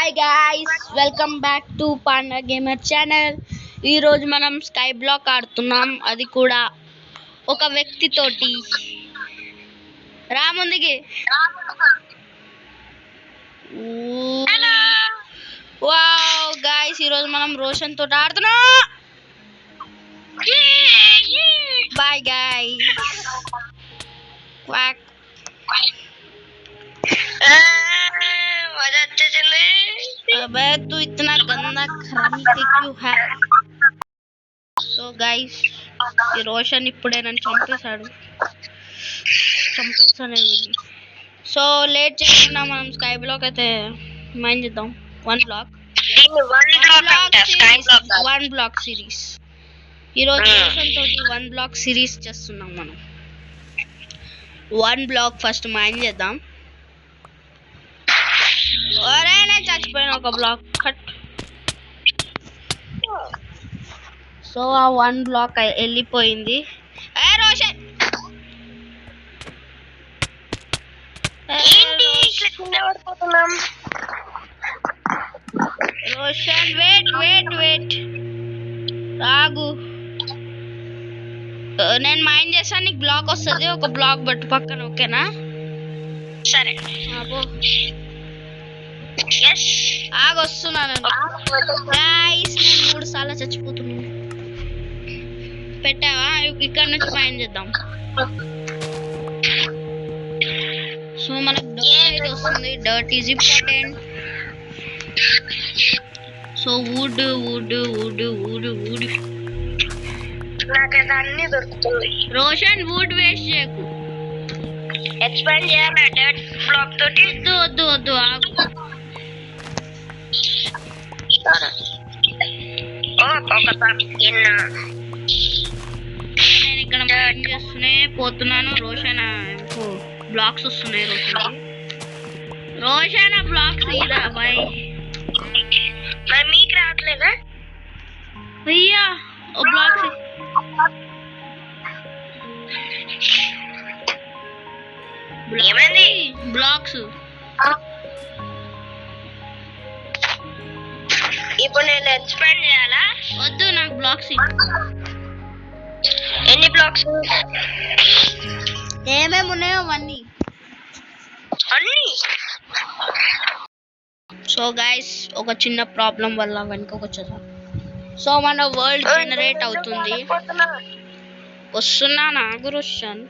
Hi guys, welcome back to panda gamer channel. ఈరోజు మనం sky black ఆడుతున్నాం, అది కూడా ఒక వ్యక్తి తోటి. రా ముందుకి. వావ్ గాయ్స్, ఈరోజు మనం రోషన్ తోటి ఆడుతున్నాం. Bye guys. క్వాక్. अबे तू इतना गंदा खराब क्यों है? సో గైస్, ఈ రోషన్ ఇప్పుడే నన్ను చంపేశాడు. సో లేట్ చేయకుండా మనం స్కై బ్లాక్ అయితే మైండ్ చేద్దాం. వన్ బ్లాక్ సిరీస్ ఈరోజు రోషన్ తోటి వన్ బ్లాక్ సిరీస్ చేస్తున్నాం మనం. వన్ బ్లాక్ ఫస్ట్ మైండ్ చేద్దాం. నేను చచ్చిపోయిన ఒక బ్లాక్ కట్. సో ఆ వన్ బ్లాక్ వెళ్ళిపోయింది. రోషన్ రోషన్ వెయిట్ రాగు. నేను మైండ్ చేస్తాను, నీకు బ్లాక్ వస్తుంది. ఒక బ్లాక్ బట్టు పక్కన, ఓకేనా? సరే ఆగొస్తున్నాను. గైస్, నేను 3 సార్లు చచ్చిపోతున్నాను. పెట్టావా? ఇక్కడ నుంచి మైండ్ చేద్దాం. సో మనకు డర్ట్ వస్తుంది. Dirt is important. So wood నాకైతే అన్ని దొరుకుతుంది. రోషన్ వుడ్ వేస్ట్ చేయకు. ఎక్స్పాండ్ చేయాలి డర్ట్ బ్లాక్ తోటి. వద్దు ఆగు. నేను ఇక్కడ మైండ్ చేస్తూనే పోతున్నాను. రోషన్ బ్లాక్స్ వస్తున్నాయి. రోషన్ ఆ బ్లాక్స్ ఇదా బాయ్? మరి మీకు రావట్లేదా? అయ్యా బ్లాక్స్ ఏమైంది? బ్లాక్స్ ఇప్పుడు నేను ఎక్స్పాండ్ చేయాలా? వద్దు, నాకు బ్లాక్స్. ఎన్ని బ్లాక్స్? ఏమేమి ఉన్నాయో అవన్నీ. అన్ని. సో గైస్, ఒక చిన్న ప్రాబ్లం వల్ల వెనుకకు వచ్చేసా. సో మన వరల్డ్ జనరేట్ అవుతుంది. వస్తున్నా నాకు రోషన్.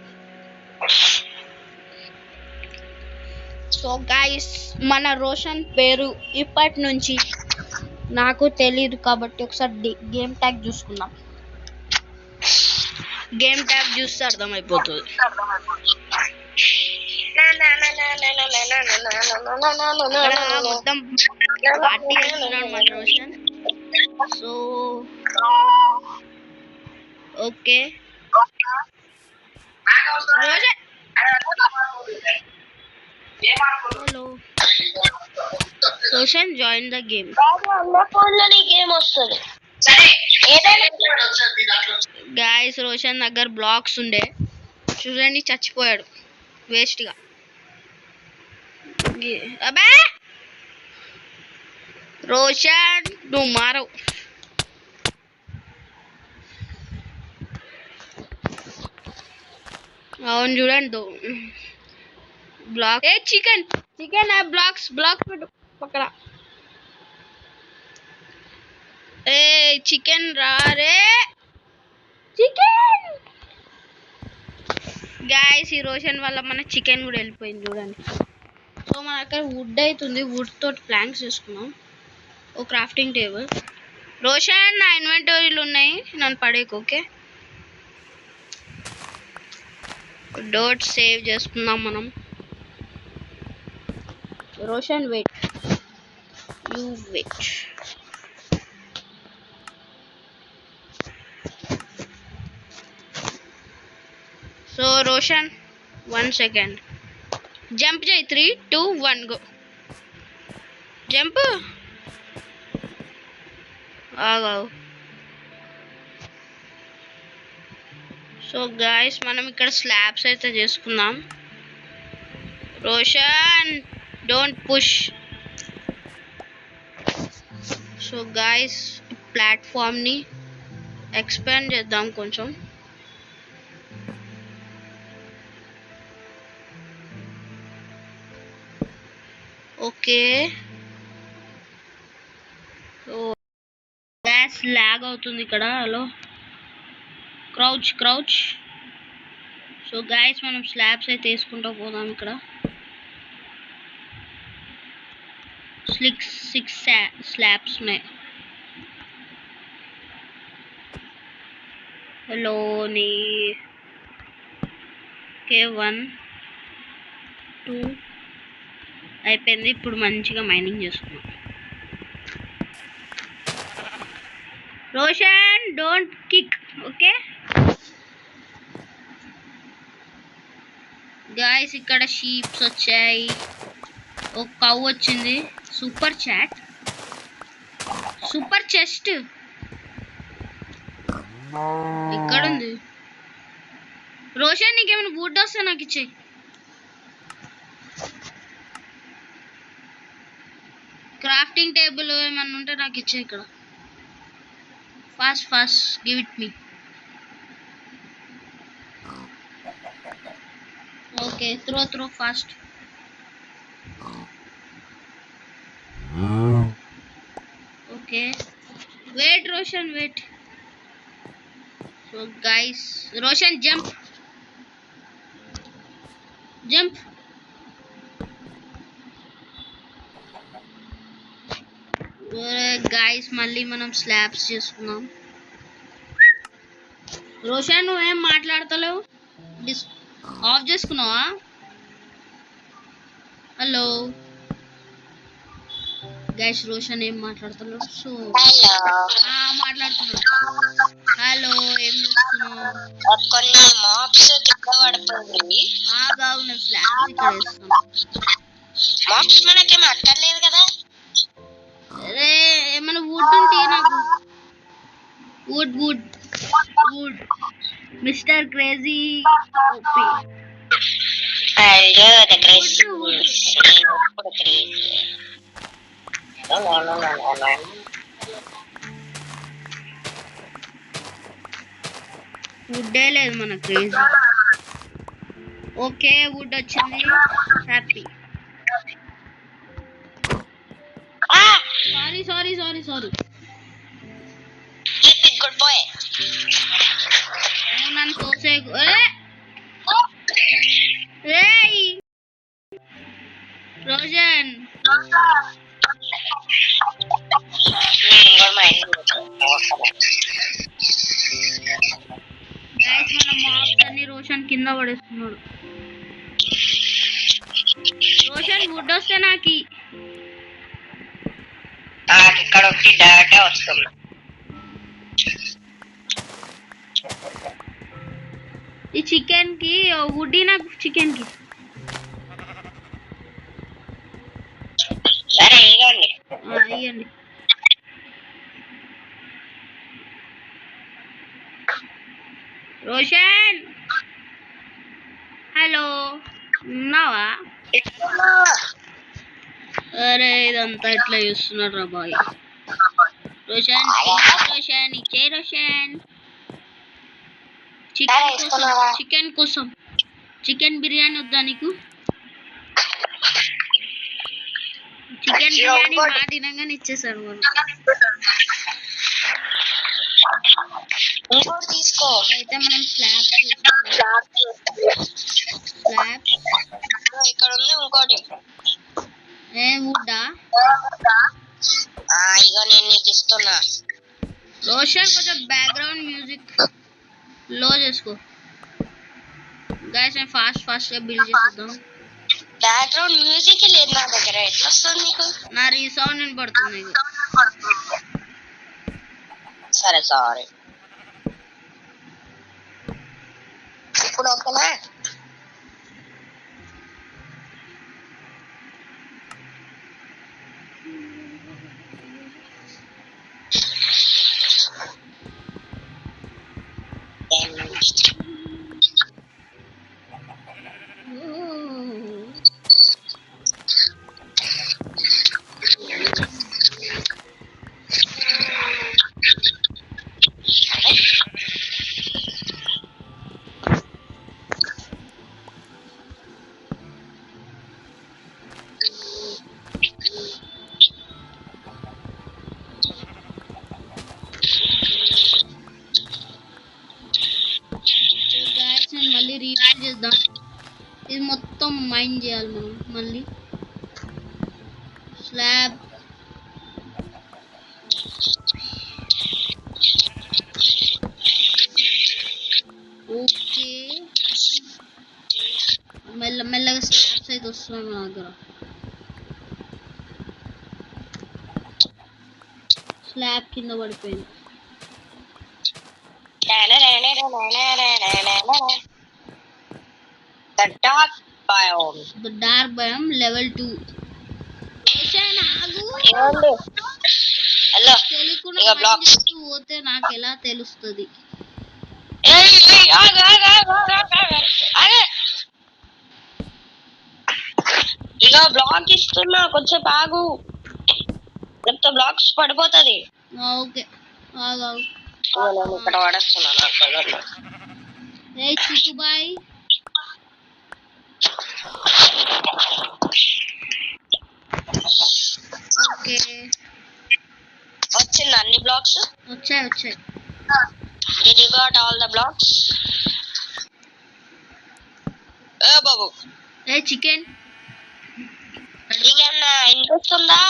సో గైస్, మన రోషన్ పేరు ఇప్పటి నుంచి నాకు తెలియదు కాబట్టి ఒకసారి గేమ్ ట్యాగ్ చూసుకుందాం. గేమ్ ట్యాగ్ చూస్తే అర్థమైపోతుంది. మొత్తం పార్టీ చేస్తున్నాడు మన Roshan. So okay Roshan, hello Roshan, join the game. Game వస్తుంది. గాయస్, రోషన్ దగ్గర బ్లాక్స్ ఉండే, చూడండి చచ్చిపోయాడు వేస్ట్ గా. అబ్బా రోషన్, నువ్వు మారవు. అవును చూడండి బ్లాక్. చికెన్ బ్లాక్స్ పెట్టు పక్కన. చికెన్ రారే చికెన్. గాయస్, ఈ రోషన్ వల్ల మన చికెన్ కూడా వెళ్ళిపోయింది చూడండి. సో మన దగ్గర వుడ్ అవుతుంది. వుడ్ తోటి ప్లాంక్స్ చేసుకున్నాం. ఓ క్రాఫ్టింగ్ టేబుల్. రోషన్, నా ఇన్వెంటరీలు ఉన్నాయి, నన్ను పడేకు. ఓకే, డోట్ సేవ్ చేసుకుందాం మనం. Roshan wait, you wait. So Roshan, 1 second. Jump చేయి. 3, 2, 1 గో. జంప్. ఆగావు. సో గాయస్, మనం ఇక్కడ స్లాబ్స్ అయితే చేసుకుందాం. Roshan, don't push. So guys ప్లాట్ఫామ్ని ఎక్స్పాండ్ చేద్దాం కొంచెం. ఓకే, సో గ్యాస్ ల్యాగ్ అవుతుంది ఇక్కడ. Hello, crouch. సో గాయస్ మనం స్లాబ్స్ అయితే వేసుకుంటూ పోదాం. ఇక్కడ 6 స్లాబ్స్ ఉన్నాయి. హలో నీ ఓకే 1 2 అయిపోయింది. ఇప్పుడు మంచిగా మైనింగ్ చేసుకున్నాం. Roshan don't kick. Okay guys ఇక్కడ షీప్స్ వచ్చాయి, ఒక కౌ వచ్చింది. సూపర్ చాట్, సూపర్ చెస్ట్ ఇక్కడ ఉంది. రోషన్ నీకేమైనా వుడ్ వస్తే నాకు ఇచ్చే. క్రాఫ్టింగ్ టేబుల్ ఏమన్నా ఉంటే నాకు ఇచ్చే. ఇక్కడ fast give it me. Okay throw fast. Okay wait Roshan wait. So guys Roshan jump. Guys మళ్ళీ మనం స్లాబ్స్ చేసుకున్నాం. రోషన్ నువ్వేం మాట్లాడతలేవు, ఆఫ్ చేసుకున్నావా? హలో గైస్ రోషన్ ఏం మాట్లాడతలేవు. సో మాట్లాడుతున్నావు. హలో ఏం చేస్తున్నావు? కొన్ని మాప్స్ తిక్కబడిపోయింది. ఆగావున స్లాబ్స్ ఇక్కడ వేస్తున్నా. మాప్స్ మనకేం అక్కర్లేదు కదా. అరే ఏమైనా వుడ్ ఉంటే నాకు. Wood mister crazy OP. అయ్యో ద క్రేజీ. వుడ్డే లేదు మన క్రేజీ. ఓకే వుడ్ వచ్చింది, హ్యాపీ. Sorry good boy. నన్ను తోసే. రోజన్ గైస్ మన మాప్స్ అన్ని రోషన్ కింద పడేస్తున్నాడు. రోషన్ వుడ్ వస్తే నాకు ఇక్కడ వచ్చి డైరెక్ట్ వస్తుంది. ఈ చికెన్ కి వుడ్ నాకు చికెన్ కి. సరే ఇవ్వండి. ఇవ్వండి. రోషన్ హలో ఉన్నావా? అరే ఇదంతా ఎట్లా చూస్తున్నారు రా బాయ్. రోషన్ ఇచ్చే. రోషన్ చికెన్ కోసం చికెన్ బిర్యానీ వద్దా నీకు? చికెన్ బిర్యానీ బాగా తినగానే ఇచ్చేసాడు మనం. తీసుకో. అయితే మనం స్లాబ్ ఇక్కడ ఉంది ఇంకోటి. వుడ్డా? ఇగో నేను నీకు ఇస్తున్నా. రోషన్ కొంచెం బ్యాక్గ్రౌండ్ మ్యూజిక్ లో చేసుకో. గైస్ నేను ఫాస్ట్ గా బిల్డ్ చేద్దాం. బ్యాక్గ్రౌండ్ మ్యూజిక్ లేదు నా దగ్గర. ఎట్లా వస్తుంది నీకు? నా రీసౌండ్ వినపడుతుంది. సరే సారీ. ఇప్పుడు ఓకేనా? మైన్ చేయాలి మనం మళ్ళీ. Slab okay. మెల్లగా స్లాబ్స్ అయితే వస్తున్నాయి మన దగ్గర. స్లాబ్ కింద పడిపోయింది. The dark biome. The dark biome level 2. ఆగు. ఏమండి? హలో తెలియకుండా ఇక mine బ్లాక్స్. చేస్తూ పోతే నాకు ఎలా తెలుస్తుంది? ఇక బ్లాక్ ఇస్తున్నా, కొంచెం ఆగు, లేకపోతే బ్లాక్స్ పడిపోతుంది. ఓకే ఆగు. నేను ఇక్కడ పడేస్తున్నాను. ఏ చిక్కు బాయ్, ఓకే వచ్చింది అన్ని బ్లాక్స్. వచ్చాయి. Did you got all the blocks? A Babu, A chicken chicken interest ఉందా?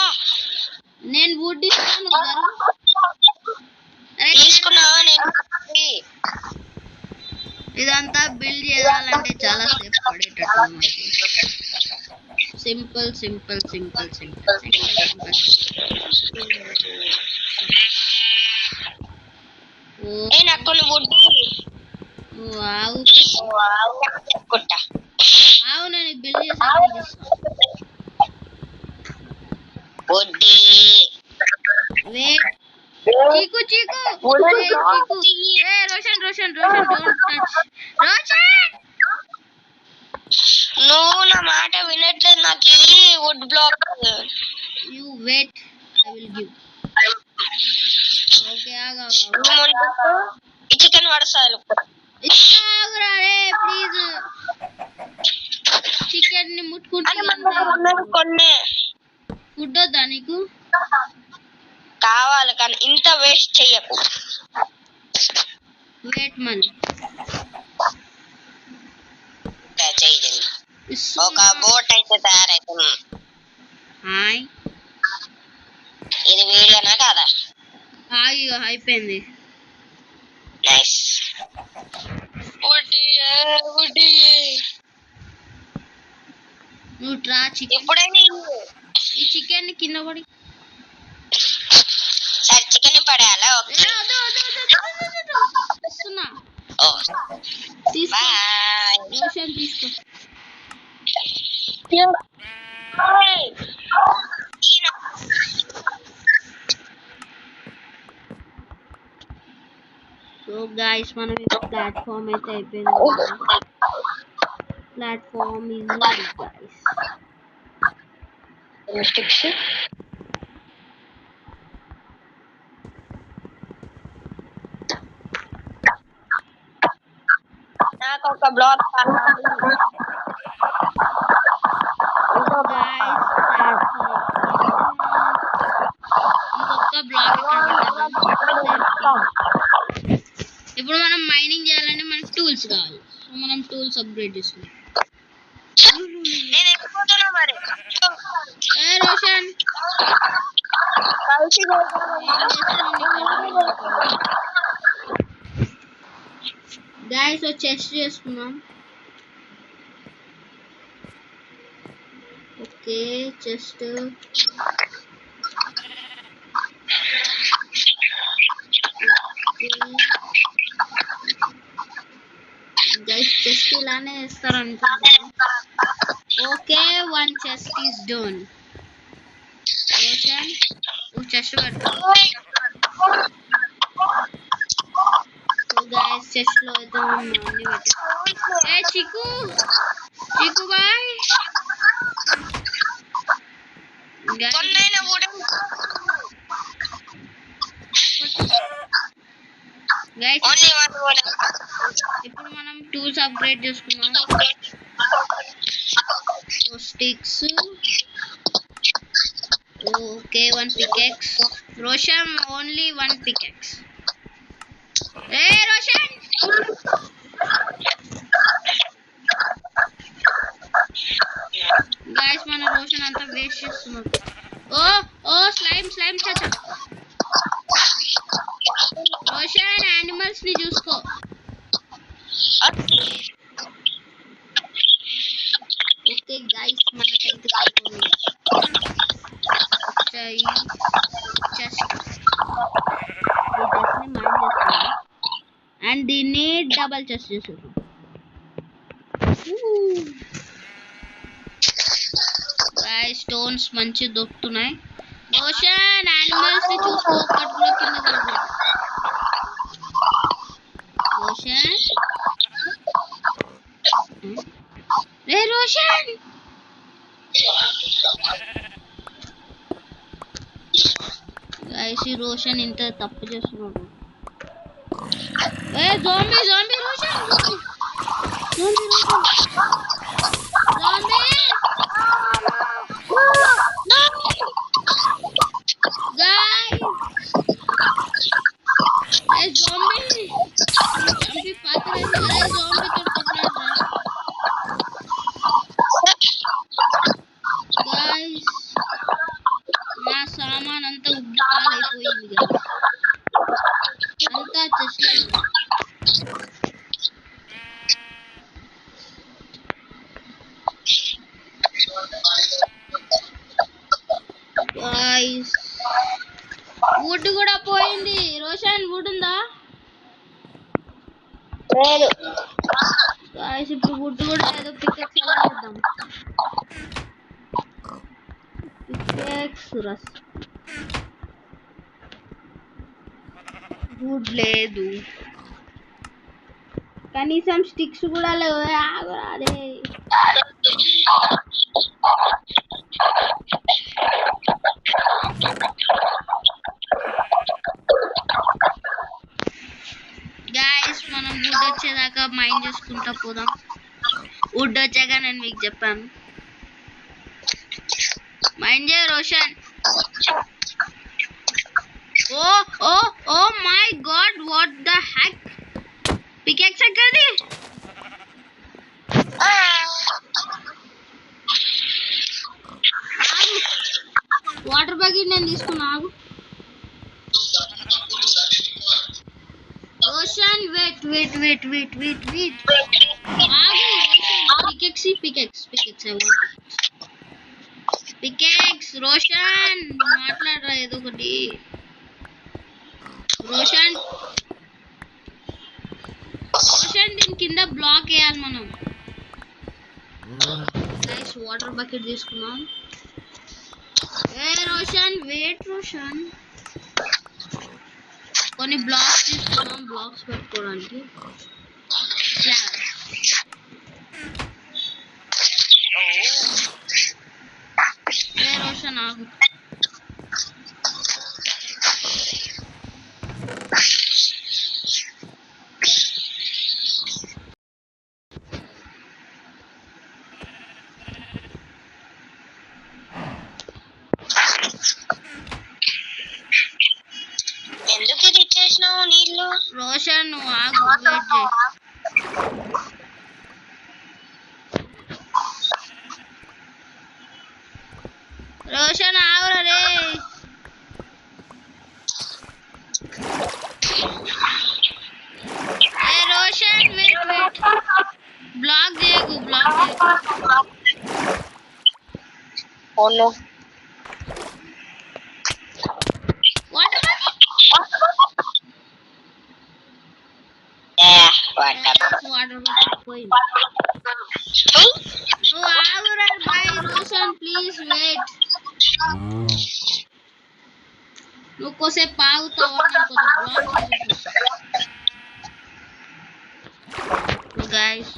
నేను వుడ్ ఇస్తాను. తీసుకున్నావా? నేను ఇదంతా బిల్డ్ చేయాలంటే చాలా సేపు పడేటట్టు. సింపుల్. నాకు కొన్ని వుడ్ ఆవు కుట్ట. ఆవు నేను బిల్డ్ చేసి వడ్డీ చీకు ఏ రోషన్ డోంట్ టచ్. రోషన్ నువ్వు నా మాట వినట్లేదు. నాకు ఈ wood block. You wait, I will give. Okay ఆగు. ఈ చికెన్ పడసాలు ఇస్తాగురా రే ప్లీజ్. చికెన్ ని ముట్టుకుంటే కొన్ని ఫుడ్ వద్దా నీకు? కావాలి కానీ ఇంత వేస్ట్ చెయ్యకు. వెయిట్ మళ్ళీ ఒక బోట్ అయితే తయారైతుంది. హాయ్, ఇది వీడియోనా కాదా? అయిపోయింది. నైస్. నువ్వు ట్రా చికెన్. ఇప్పుడే ఈ చికెన్ కింద పడి సరే చికెన్ పడేయాలా? ఓకే ఇస్తున్నా. తీసుకో. రోషన్ తీసుకో. సో గైస్ మనం ప్లాట్ఫామ్ అయితే అయిపోయింది. Platform is ready guys. Sticks నాకు ఒక బ్లాక్ ఇంకొక బ్లాక్ ఇప్పుడు మనం మైనింగ్ చేయాలంటే మనకి టూల్స్ కావాలి. సో మనం టూల్స్ అప్గ్రేడ్ చేసుకుందాం. మరి ఏ రోషన్ గైస్ చెస్ట్ చేసుకున్నాం. ఓకే చెస్ట్ గైస్ చెస్ట్ ఇలానే వేస్తారు అనుకుంటున్నాను. Okay 1 chest is done. Roshan chest పెట్టు. గైస్ చెస్ట్ లో అయితే అన్ని పెట్టు. ఏ చిక్కు బాయ్ గైస్ ఇప్పుడు మనం టూల్స్ అప్గ్రేడ్ చేసుకున్నాం. So sticks okay 1 pickaxe. Roshan only 1 pickaxe. ఏ రోషన్ గైస్ మన రోషన్ అంతా వేస్ట్ చేస్తున్నాడు. ఓ ఓ స్లైమ్ చాచా. రోషన్ యానిమల్స్ ని చూసుకో. ఓకే గైస్ మనకైతే చెస్ట్ ని మైండ్ చేస్తున్నాం అండ్ దీన్ని డబల్ చెస్ట్ చేస్తున్నాం. స్టోన్స్ మంచి దొరుకుతున్నాయి. రోషన్ యానిమల్స్ ని చూసుకో. ఒక్కటి కూడా కింద పడదు. రోషన్ రే రోషన్ గైస్ ఈ రోషన్ ఇంత తప్పు చేస్తున్నాడు. ఏ జోంబీ రోషన్ జోంబీ నా సామాన్ అంతా ఉబ్బిపోయింది అంతా చెస్ట్. వుడ్ కూడా పోయింది. రోషన్ వుడ్ ఉందా? లేదు. ఇప్పుడు వుడ్ కూడా ఏదో పికెక్స్ ఎలా చేద్దాం. పికెక్స్ రస్ వుడ్ లేదు. కనీసం స్టిక్స్ కూడా లేవు. అదే గైస్ మనం వుడ్ వచ్చేదాకా మైండ్ చేసుకుంటా పోదాం. వుడ్ వచ్చాక నేను మీకు చెప్పాను. మైండ్ చేయ Roshan. Oh oh oh my god what the heck. Pickaxe ఎక్కడిది? వాటర్ బకెట్ నేను తీసుకున్నా. ఆగు రోషన్ వెయిట్ ఆగు. Pickaxe I want pickaxe. Roshan మాట్లాడరా ఏదో ఒకటి. రోషన్ దీని కింద బ్లాక్ వేయాలి మనం. గైస్ వాటర్ బకెట్ తీసుకున్నాం. ఏ రోషన్ వెయిట్ రోషన్. కొన్ని బ్లాక్స్ తీసుకున్నాం బ్లాక్స్ పెట్టుకోవడానికి. ఏ రోషన్ ఆగు. ఎందుకు ఇది ఇచ్చేసినావు నీళ్ళు? రోషన్ నువ్వు ఆగు వెయిట్ చేయి. రోషన్ ఆగురా రే. ఏ రోషన్ వెయిట్ బ్లాక్ చేయకు. ఓను వాటర్ బకెట్ పోయింది. నువ్వు ఆగురా బై రోషన్ ప్లీజ్ వెయిట్. నువ్వు కోసేపు ఆగుతావు. గైస్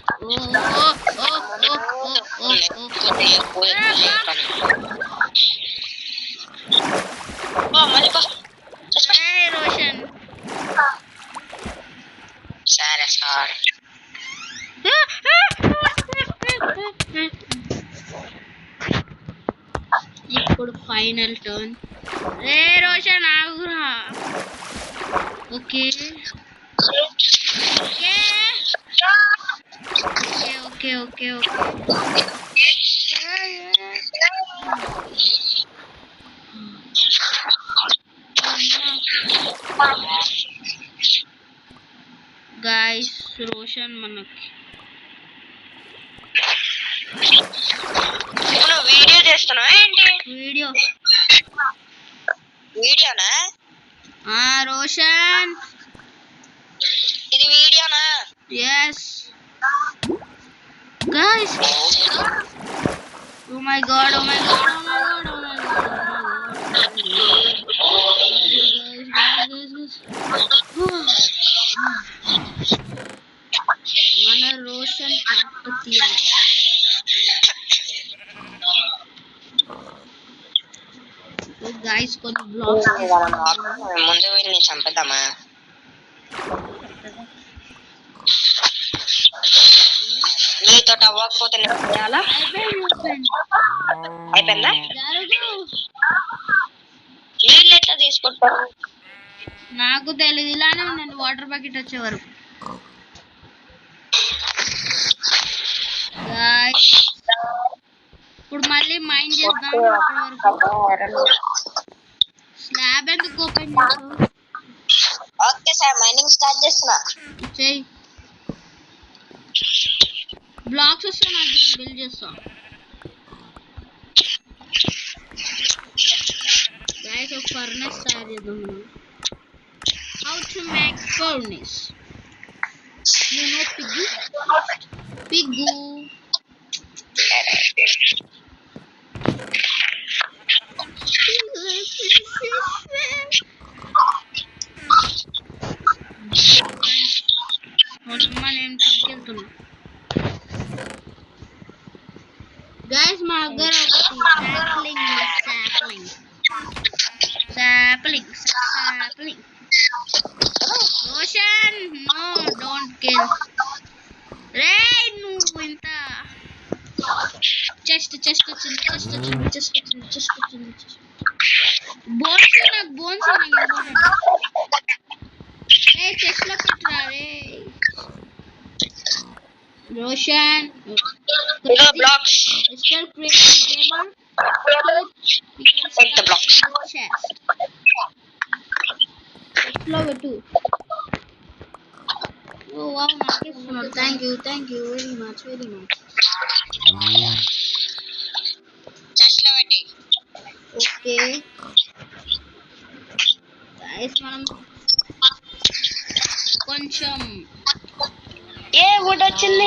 రోషన్ సరే ఇప్పుడు ఫైనల్ టర్న్. రే రోషన్ ఆగురా. Okay okay okay okay okay guys Roshan మనకి ఇప్పుడు వీడియో చేస్తున్నావా ఏంటి? వీడియో వీడియోనా? రోషన్ ఇది వీడియోనా? Yes guys oh my god మన రోషన్ కాకతీయాలి. గైస్ కొన్ని బ్లాగ్స్ ముందు వీడిని చంపేద్దామా? నీతో అవ్వకపోతే నేను చేయాలా? అయిపోయిందా? నీళ్ళు ఎట్లా తీసుకుంటారు? నాకు తెలియదు, ఇలానే ఉండండి వాటర్ బకెట్ వచ్చే వరకు. ఇప్పుడు మళ్ళీ మైండ్ చేద్దాం. స్లాబ్ ఎందుకు ఓపెన్ చేస్తావు? ఓకే సార్, మైనింగ్ స్టార్ట్ చేస్తున్నా. చెయ్యి. బ్లాక్స్ వస్తే నాకు బిల్డ్ చేస్తాం. గైస్ ఒక ఫర్నెస్ తయారు చేద్దాం మనం. How to make furnace? You know pig? Pig నేను తీసుకెళ్తున్నా. గైస్ మా దగ్గర ఒకటి sapling. Roshan no don't kill. రే నువ్వు ఇంత చెస్ట్ వచ్చింది. బోన్స్ ఉన్నాయి ఏ చెస్ట్ లో పెట్టరా రే Roshan. Blocks Mr. Creative Gamer, take the blocks. chest. Flow too. Oh wow, nice. Thank you very much. Chest లో పెట్టి. Okay. Guys, మనం కొంచెం వుడ్ వచ్చింది.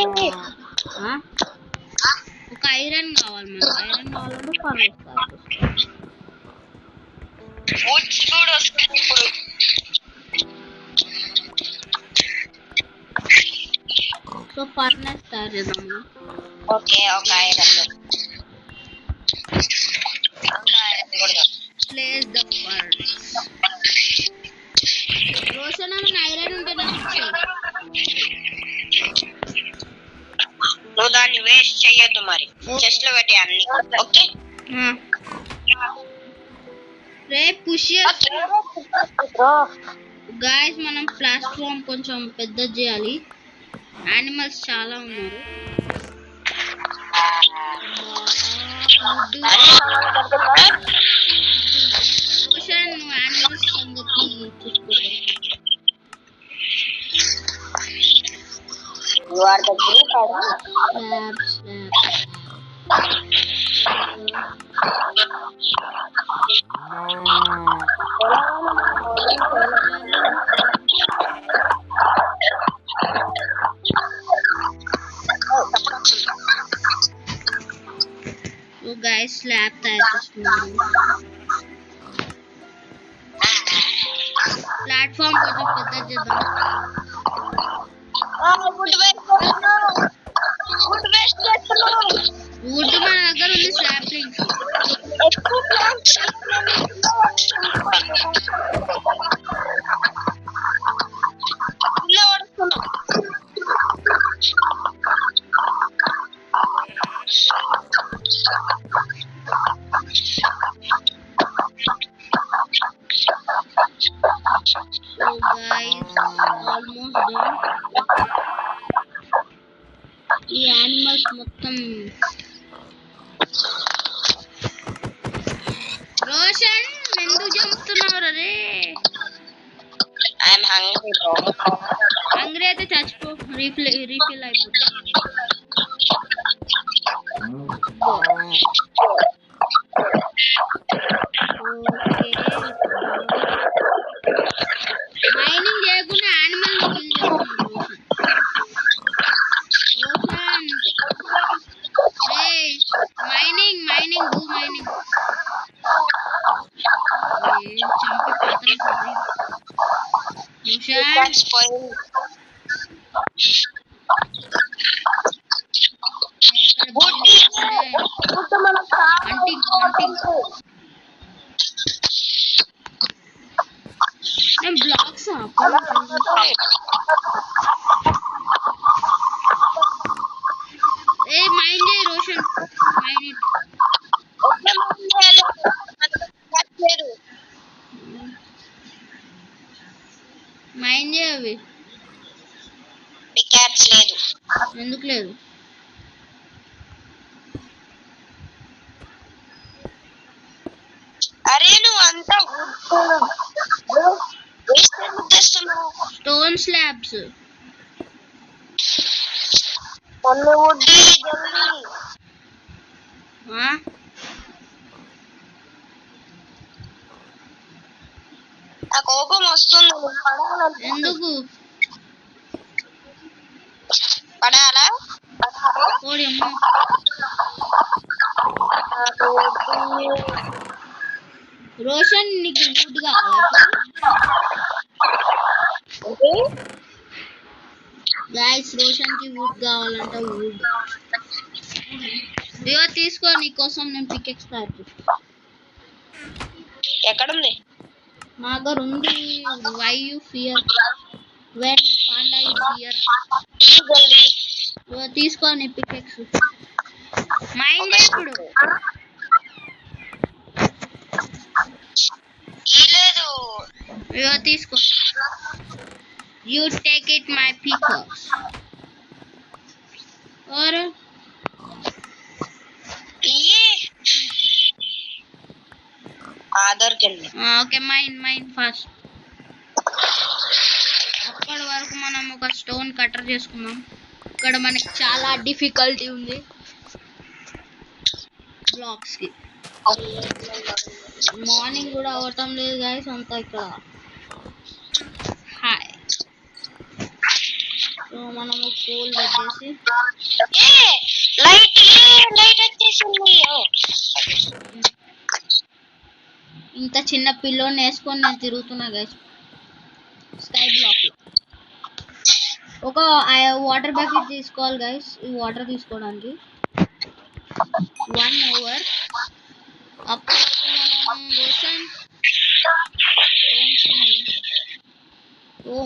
ఒక ఐరన్ కావాలి మనకు. ఐరన్ కావాలంటే ఫర్నెస్ వుడ్స్ కూడా వస్తాయి ఇప్పుడు. సో ఫర్నెస్ తయారు చేద్దాం. ఓకే ఒక iron place the furnace. Roshan మన ఐరన్ ఉంటే నాకు నువ్వు దాన్ని వేస్ట్ చెయ్యొద్దు మరి. చెస్ట్ లో పెట్టి అన్ని. ఓకే రే పుష్ గాయ్స్ మనం ప్లాట్ఫామ్ కొంచెం పెద్ద చేయాలి. యానిమల్స్ చాలా ఉన్నారు. రోషన్ నువ్వు యానిమల్స్ సంగతి చూసుకో. You are the group, So guys, slab తయారు చేస్తున్నాను. ప్లాట్ఫామ్ కొంచెం పెద్ద చేద్దాం. వుడ్ మన దగ్గర ఉంది. Saplings So guys, almost done. ఈ యానిమల్స్ మొత్తం రోషన్ ఎందుకు చంపుతున్నావు రే? hungry, bro. హంగ్రీ అయితే చచ్చిపో, రీఫిల్ అయిపోతుంది. ఓకే, మైనింగ్ చేయకుండా యానిమల్ కిల్ చేస్తున్నాడు రోషన్. ఏయ్, మైనింగ్ డూ మైనింగ్. చంపి పాత్ర రోషన్. That's spoiled. నేను బ్లాక్స్ ఏ మైండ్ చేయి రోషన్, మైండ్ ఇట్. మైండ్ చేయి అవి. పికాక్స్ లేదు. ఎందుకు లేదు? అరే నువ్వు అంతా తెస్తున్నావు. స్టోన్ స్లాబ్స్ కొన్ని వుడ్ నా కోపం వస్తుంది. ఎందుకు పడాలా? ఓడి అమ్మ. రోషన్ నీకు వుడ్ కావాలి గైస్. రోషన్ కి వుడ్ కావాలంట, వుడ్. ఇదిగో తీసుకో, నీకోసం నేను పికెక్స్ తయారు చేస్తా. ఎక్కడుంది? నా దగ్గర ఉంది. Why you fear when panda is here. ఇదిగో తీసుకో నీ పికెక్స్. మైండ్ ఇప్పుడు ఇదిగో తీసుకో. You take it my pickaxe. और ఆధార్ కెళ్ళి ఓకే, మైన్ ఫాస్ట్. అప్పటి వరకు మనం ఒక స్టోన్ కటర్ చేసుకుందాం. ఇక్కడ మనకి చాలా డిఫికల్టీ ఉంది బ్లాక్స్ కి. మార్నింగ్ కూడా అవటం లేదు గైస్ అంతా ఇక్కడ. హాయ్. సో మనము కోల్ పెట్టేసి లైట్ వచ్చేసింది. ఇంత చిన్న పిల్లోని వేసుకొని నేను తిరుగుతున్నా గైస్ స్కై బ్లాక్ లో. ఒక వాటర్ బకెట్ తీసుకోవాలి గైస్. ఈ వాటర్ తీసుకోవడానికి 1 hour. అప్పుడు మనం రోషన్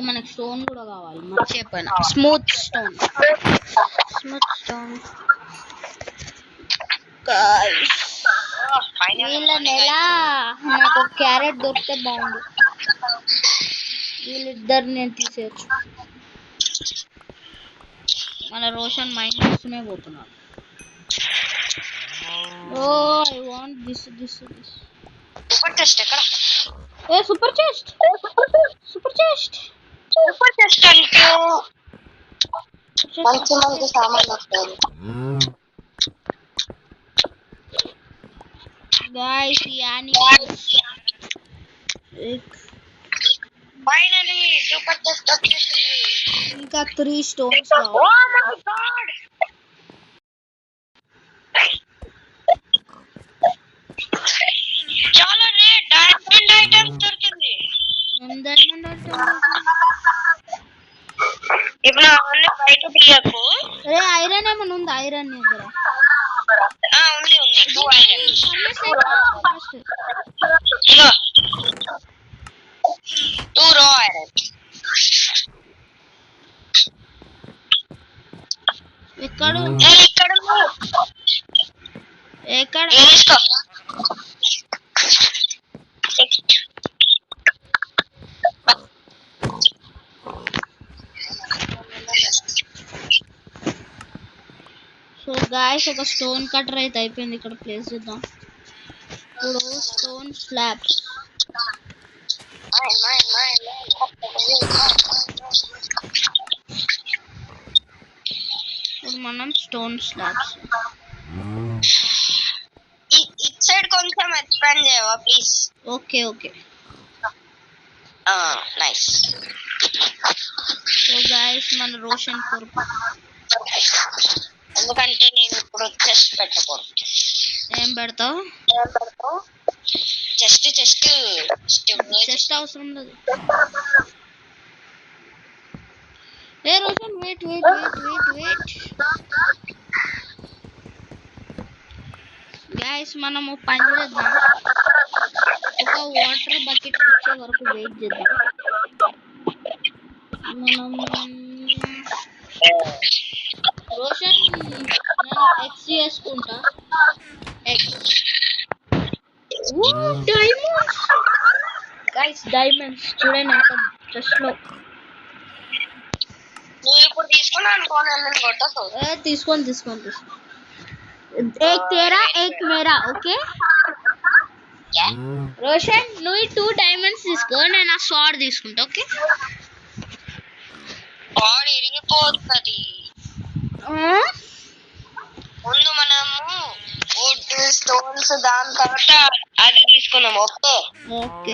మనకి స్టోన్ కూడా కావాలి, మర్చిపోయినా. స్మూత్ స్టోన్ వీళ్ళ నెల నాకు ఒక క్యారెట్ దొరికితే బాగుండు. వీళ్ళిద్దరు నేను తీసేయచ్చు. మన రోషన్ మైండ్ చేస్తూనే పోతున్నాడు. Oh I want this. Super test ఎక్కడ? ఏ సూపర్ చెస్ట్ అంటే మంచి సామాన్లు వస్తాయి. గాయ్స్ ఈ యానిమల్స్ ఫైనల్లీ సూపర్ టెస్ట్ వచ్చేసింది. ఇంకా 3 స్టోన్స్ ఓ మై గాడ్. చాలా రేట్ డైమండ్ ఐటమ్స్ దొరికింది. ఇప్పుడు అన్ని బయట తీయకు. అరే ఐరన్ ఏమన్నా ఉందా? ఐరన్ దగ్గర ఉంది 2 ఐరన్స్. ఇగో 2 రా ఐరన్స్. ఎక్కడ తీసుకో. సో గాయ్స్ ఒక స్టోన్ కటర్ అయితే అయిపోయింది. ఇక్కడ ప్లేస్ చేద్దాం. ఇప్పుడు స్టోన్ స్లాబ్స్ ఇప్పుడు మనం స్టోన్ స్లాబ్స్. ఇట్ సైడ్ కొంచెం ఎక్స్పాండ్ చేయవా please? Okay okay. Nice. So guys మన రోషన్ కొరకు ఎందుకంటే నేను ఇప్పుడు చెస్ట్ పెట్టకూడదు. ఏం పెడతావు? చెస్ట్ అవసరం లేదు. ఏ Roshan wait wait wait wait wait guys, మనము పని చేద్దాం. ఒక వాటర్ బకెట్ వచ్చే వరకు వెయిట్ చేద్దాం. మనం రోషన్ నేను ఎక్స్ చేసుకుంటా. ఎక్స్ డైమండ్స్ గైస్, డైమండ్స్ చూడండి ఎంత జస్ట్ లో. నేను ఇప్పుడు తీసుకున్నా అనుకోని కొట్టదు. తీసుకొని తీసుకోండి. एक तेरा एक मेरा. ఓకే రోషన్, నువ్వు 2 డైమండ్స్ తీసుకో, నేను ఆ స్వార్డ్ తీసుకుంటా. ఓకే బాడీ ఇరిగిపోతుంది. ముందు మనము వుడ్ స్టోన్స్ దాని తర్వాత అది తీసుకున్నాం. ఓకే ఓకే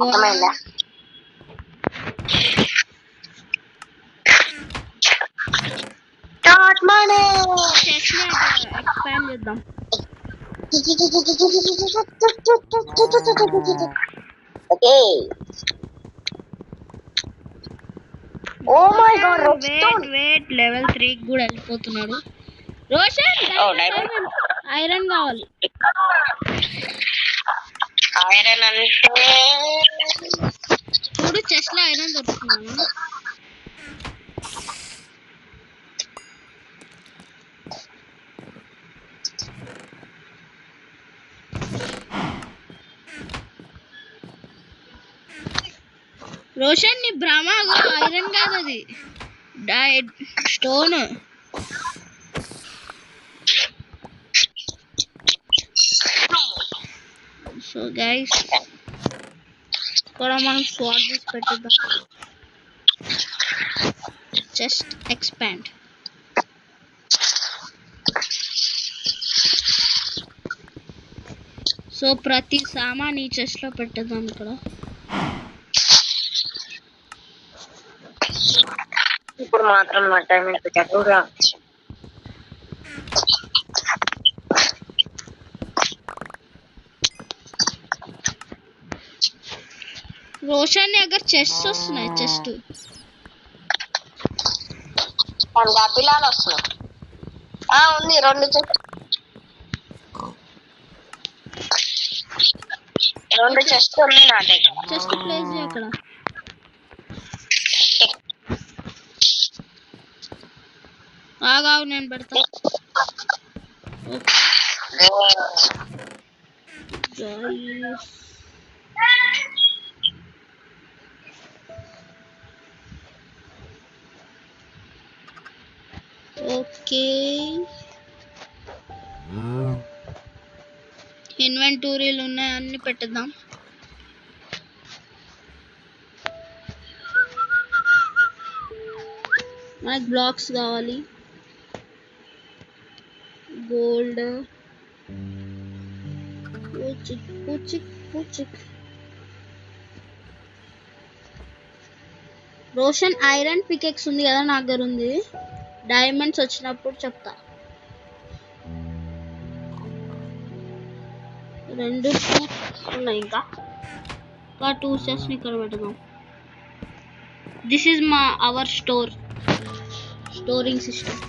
అర్థమైందా? ఎక్స్పాండ్ చేద్దాం. Okay. Oh my god, wait level 3 కి కూడా వెళ్ళిపోతున్నాడు. రోషన్ ఐరన్ కావాలి. ఐరన్ అంటే చూడు చెస్ట్ లో ఐరన్ దొరుకుతున్నాను. రోషన్ నీ భ్రమ, ఐరన్ కాదు అది, స్టోన్. సో గైస్ ఇక్కడ మనం స్వార్డ్ తీసి పెట్టేద్దాం. Just expand. సో ప్రతి సామాన్ ఈ చెస్ట్ లో పెట్టేద్దాం. ఇక్కడ ఇప్పుడు మాత్రం నా టైం పెట్టకుండా రోషన్ అగర్ చెస్ట్ వస్తున్నాయి. చెస్ట్ పిల్లలు వస్తున్నాయి. ఉంది 2 చెస్ట్ ఉంది నా దగ్గర. చెస్ట్ ప్లేస్ అక్కడ. ఆగావు, నేను పెడతా. ఓకే ఇన్వెంటరీలు ఉన్నాయి, అన్ని పెట్టేద్దాం. మనకు బ్లాక్స్ కావాలి. గోల్డ్ రోషన్ ఐరన్ పికెక్స్ ఉంది కదా నా దగ్గర ఉంది. డైమండ్స్ వచ్చినప్పుడు చెప్తా. 2 ఉన్నాయి, ఇంకా 2 సెట్స్ ఇక్కడ పెడదాం. This is our storing system.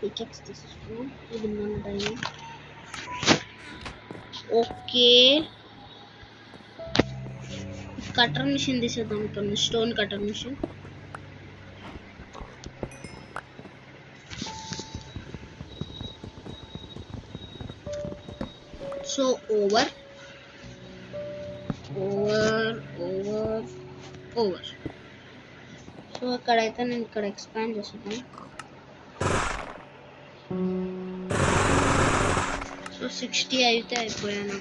Pickaxe తీసుకున్నాం. ఇది మన డైమండ్. ఓకే కటర్ మిషన్ తీసేద్దాం. ఇక్కడ stone cutter machine. So over. So అక్కడైతే నేను ఇక్కడ ఎక్స్పాండ్ చేస్తాను. సో 60 అయితే అయిపోయాను.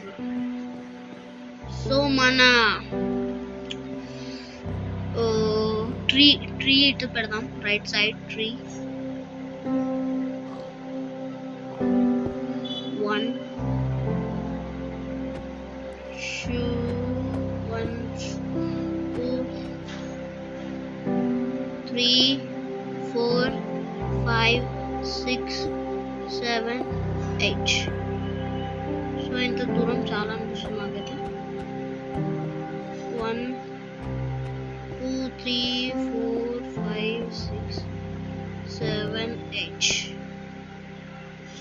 సో మన ట్రీ ఇటు పెడదాం, రైట్ సైడ్ ట్రీ. 1 2 3 4 5 6 7 8. సో ఇంత దూరం చాలా అనిపిస్తుంది నాకైతే. 1 2 3 4 5 6 7 8.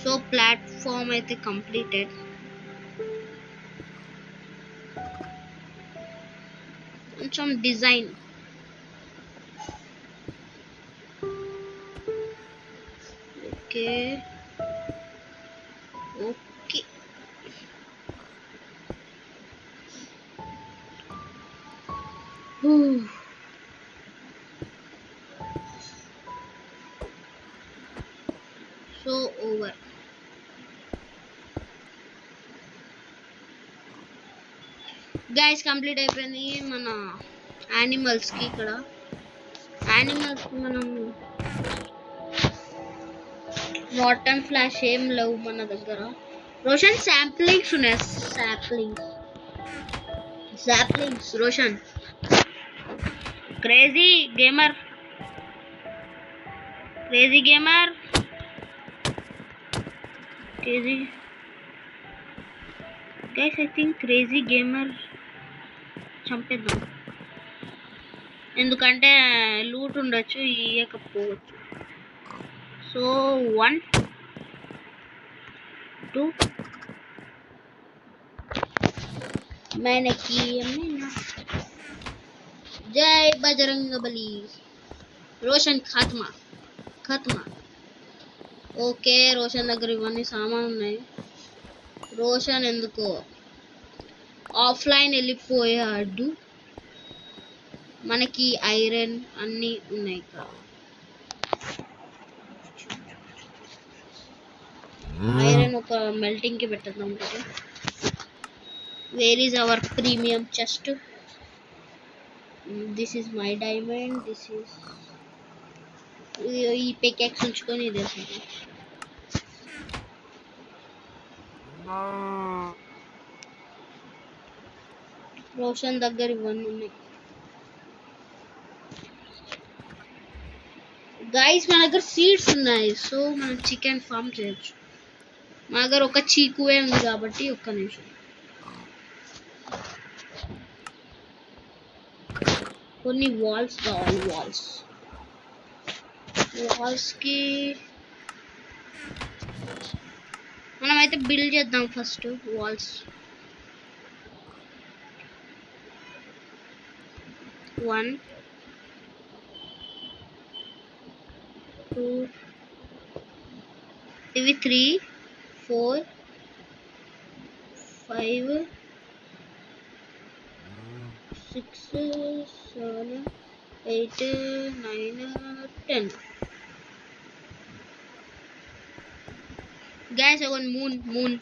సో ప్లాట్ఫామ్ అయితే కంప్లీటెడ్. కొంచెం design okay okay. So over. Guys complete అయిపోయింది మన యానిమల్స్కి. ఇక్కడ యానిమల్స్కి మనం వాటర్ ఫ్లాష్ ఏం లేవు మన దగ్గర. రోషన్ శాంప్లింగ్స్ ఉన్నాయి, saplings Roshan. Crazy gamer guys I think crazy gamer చంపేద్దాం, ఎందుకంటే లూట్ ఉండొచ్చు, ఇయ్యకపోవచ్చు. సో 1 2 మనకి జై బజరంగబలి. రోషన్ ఖాత్మా. ఓకే రోషన్ దగ్గర ఇవన్నీ సామాన్ ఉన్నాయి. రోషన్ ఎందుకో ఆఫ్లైన్ వెళ్ళిపోయాడు. మనకి ఐరన్ అన్నీ ఉన్నాయి ఇక్కడ. ఐరన్ ఒక మెల్టింగ్ కి పెట్టేద్దాం. Where is our premium chest? This is my diamond. This is ఈ పికెక్స్ ఉంచుకొని ఇది వేసుకుంటాం. రోషన్ దగ్గర ఇవన్నీ ఉన్నాయి. గైస్ మన దగ్గర సీడ్స్ ఉన్నాయి, సో మనం చికెన్ ఫార్మ్ చేయొచ్చు. మా దగ్గర ఒక చీకువే ఉంది కాబట్టి ఒక్క నిమిషం. కొన్ని వాల్స్ కావాలి. వాల్స్కి మనమైతే బిల్డ్ చేద్దాం ఫస్ట్ వాల్స్. 1 2 ఇవి 3 4 5 6 7 8 9 10. Guys, I want moon.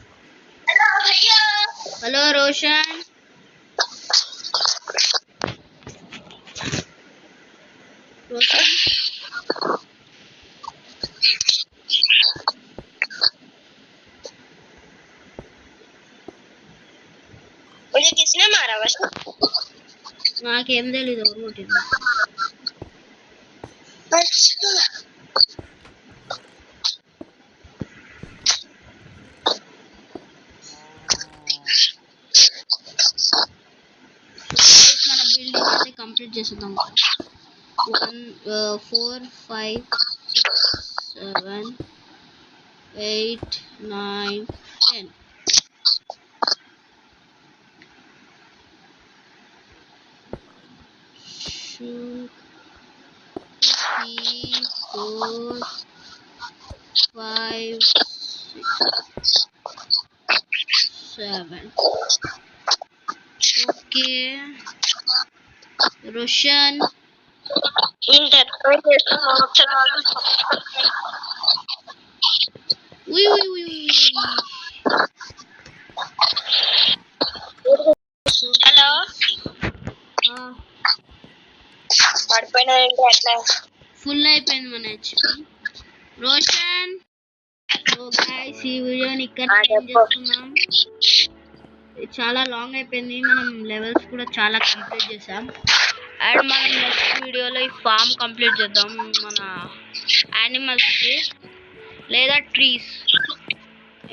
Hello Roshan. मुझे किसने मारा बस? నాకేం తెలీదు ఎవరు కొట్టింది. మన బిల్డింగ్ అయితే కంప్లీట్ చేసేద్దాం. 1 4 5 6 7 8 9 10. Two, 3 4 5 6 7. Okay, Roshan. Uy. So పడిపోయినా ఏంటి అట్లా? ఫుల్ అయిపోయింది మన హెచ్పి. రోషన్, సో గైస్ ఈ వీడియోని ఇక్కడ ఎండ్ చేస్తున్నాం. చాలా లాంగ్ అయిపోయింది, మనం లెవెల్స్ కూడా చాలా కంప్లీట్ చేసాం. అండ్ మనం నెక్స్ట్ వీడియోలో ఈ ఫామ్ కంప్లీట్ చేద్దాం మన యానిమల్స్కి లేదా ట్రీస్.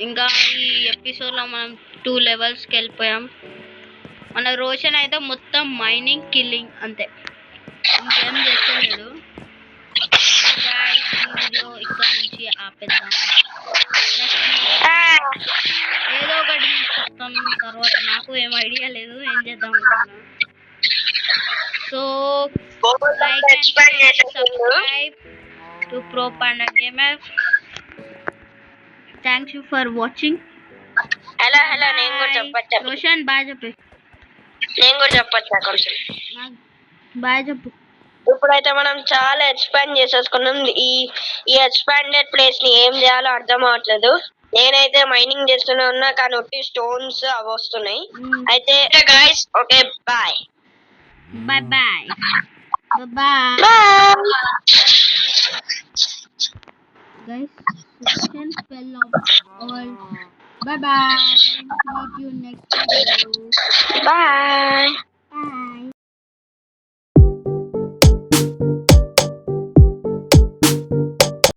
ఇంకా ఈ ఎపిసోడ్లో మనం 2 లెవెల్స్కి వెళ్ళిపోయాం. మన రోషన్ అయితే మొత్తం మైనింగ్ కిల్లింగ్ అంతే, ఇంకేం చేస్తలేడు. ఈ వీడియో ఇక్కడ నుంచి ఆపేద్దాం. ఏదో ఒకటి చెప్తాం తర్వాత, నాకు ఏం ఐడియా లేదు ఏం చేద్దాం అనుకున్నా. So like and subscribe to Pro Panda Gamer. Thank you for watching. Hello నేను కూడా చెప్పచ్చా? రోషన్ బాయ్ చెప్పు. నేను కూడా చెప్పచ్చా కొంచెం? బాయ్ చెప్పు. ఇప్పుడైతే మనం చాలా ఎక్స్పాండ్ చేసేసుకున్నాం. ఈ ఎక్స్పాండెడ్ ప్లేస్ ని ఏం చేయాలో అర్థం అవట్లేదు. నేనైతే మైనింగ్ చేస్తూనే ఉన్నా, కానీ ఒట్టి స్టోన్స్ అవి వస్తున్నాయి. అయితే guys okay bye bye bye bye guys. Section fell off all. Bye bye. Meet you next video. Bye.